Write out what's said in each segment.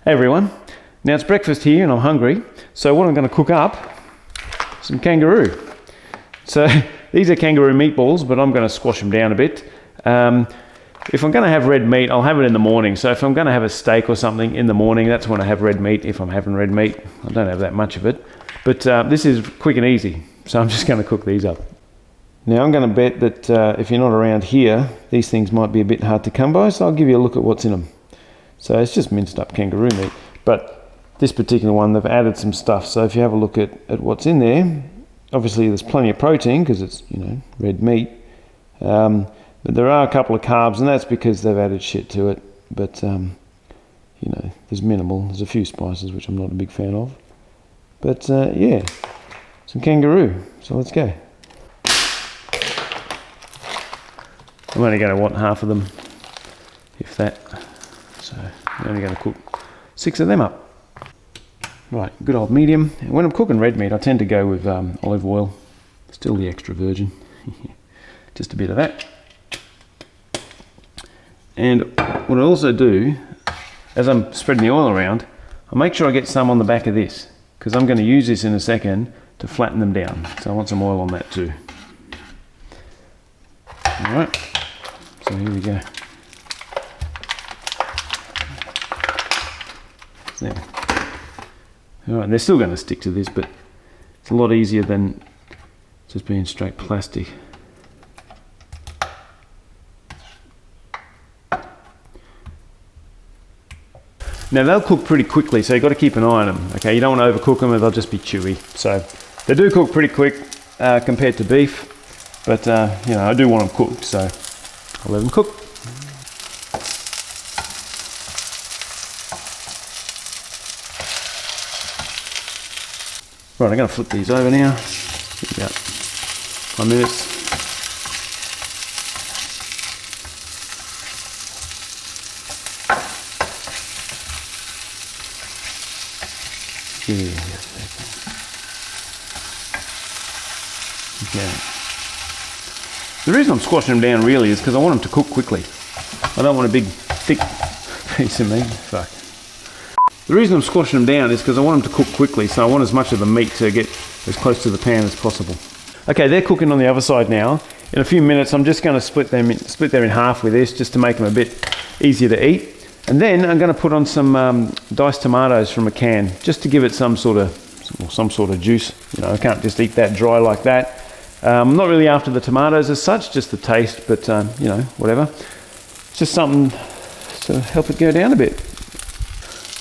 Hey everyone, now it's breakfast here and I'm hungry, so what I'm going to cook up, some kangaroo. So these are kangaroo meatballs, but I'm going to squash them down a bit. If I'm going to have red meat, I'll have it in the morning. So if I'm going to have a steak or something in the morning, that's when I have red meat. If I'm having red meat, I don't have that much of it. But this is quick and easy, so I'm just going to cook these up. Now I'm going to bet that if you're not around here, these things might be a bit hard to come by, so I'll give you a look at what's in them. So it's just minced up kangaroo meat, but this particular one, they've added some stuff. So if you have a look at what's in there, obviously there's plenty of protein because it's, red meat. But there are a couple of carbs, and that's because they've added shit to it. But, there's minimal. There's a few spices, which I'm not a big fan of. But, yeah, some kangaroo. So let's go. I'm only going to want half of them, if that. So I'm only going to cook 6 of them up. Right, good old medium. And when I'm cooking red meat, I tend to go with olive oil. Still the extra virgin. Just a bit of that. And what I also do, as I'm spreading the oil around, I make sure I get some on the back of this, because I'm going to use this in a second to flatten them down. So I want some oil on that too. Alright, so here we go. There. Alright, they're still going to stick to this, but it's a lot easier than just being straight plastic. Now they'll cook pretty quickly, so you've got to keep an eye on them. Okay, you don't want to overcook them or they'll just be chewy. So they do cook pretty quick compared to beef, but I do want them cooked, so I'll let them cook. Right, I'm going to flip these over now. About 5 minutes. Okay. The reason I'm squashing them down really is because I want them to cook quickly. I don't want a big, thick piece of meat. Fuck. The reason I'm squashing them down is because I want them to cook quickly, so I want as much of the meat to get as close to the pan as possible. Okay, they're cooking on the other side now. In a few minutes, I'm just going to split them in half with this, just to make them a bit easier to eat. And then I'm going to put on some diced tomatoes from a can, just to give it some sort of juice. I can't just eat that dry like that. I'm not really after the tomatoes as such, just the taste, but whatever. It's just something to help it go down a bit.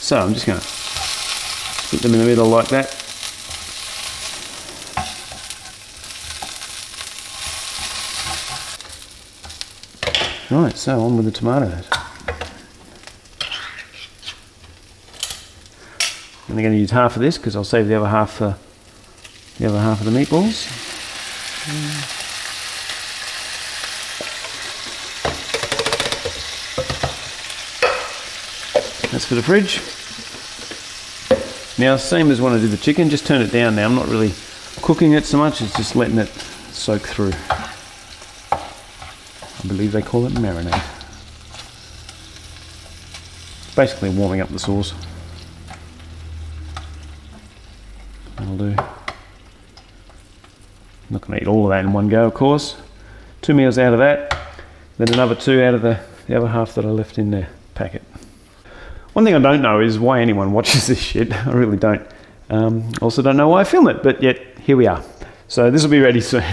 So I'm just going to split them in the middle like that. Right, so on with the tomatoes. I'm only going to use half of this because I'll save the other half for the other half of the meatballs. That's for the fridge. Now, same as when I do the chicken, just turn it down now. I'm not really cooking it so much, it's just letting it soak through. I believe they call it marinade. Basically warming up the sauce. That'll do. I'm not going to eat all of that in one go, of course. 2 meals out of that, then another 2 out of the other half that I left in the packet. One thing I don't know is why anyone watches this shit. I really don't. Also don't know why I film it, but yet here we are. So this will be ready soon.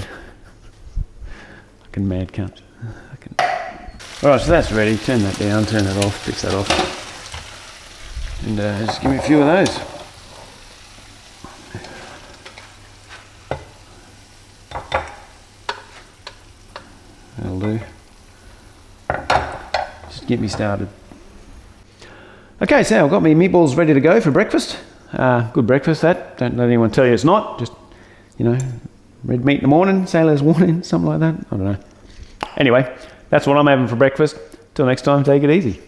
Fucking mad cunt. Alright, so that's ready. Turn that down, turn that off, fix that off. And just give me a few of those. That'll do. Just get me started. Okay, so I've got my meatballs ready to go for breakfast. Good breakfast, that. Don't let anyone tell you it's not. Just, red meat in the morning, sailor's warning, something like that. I don't know. Anyway, that's what I'm having for breakfast. Till next time, take it easy.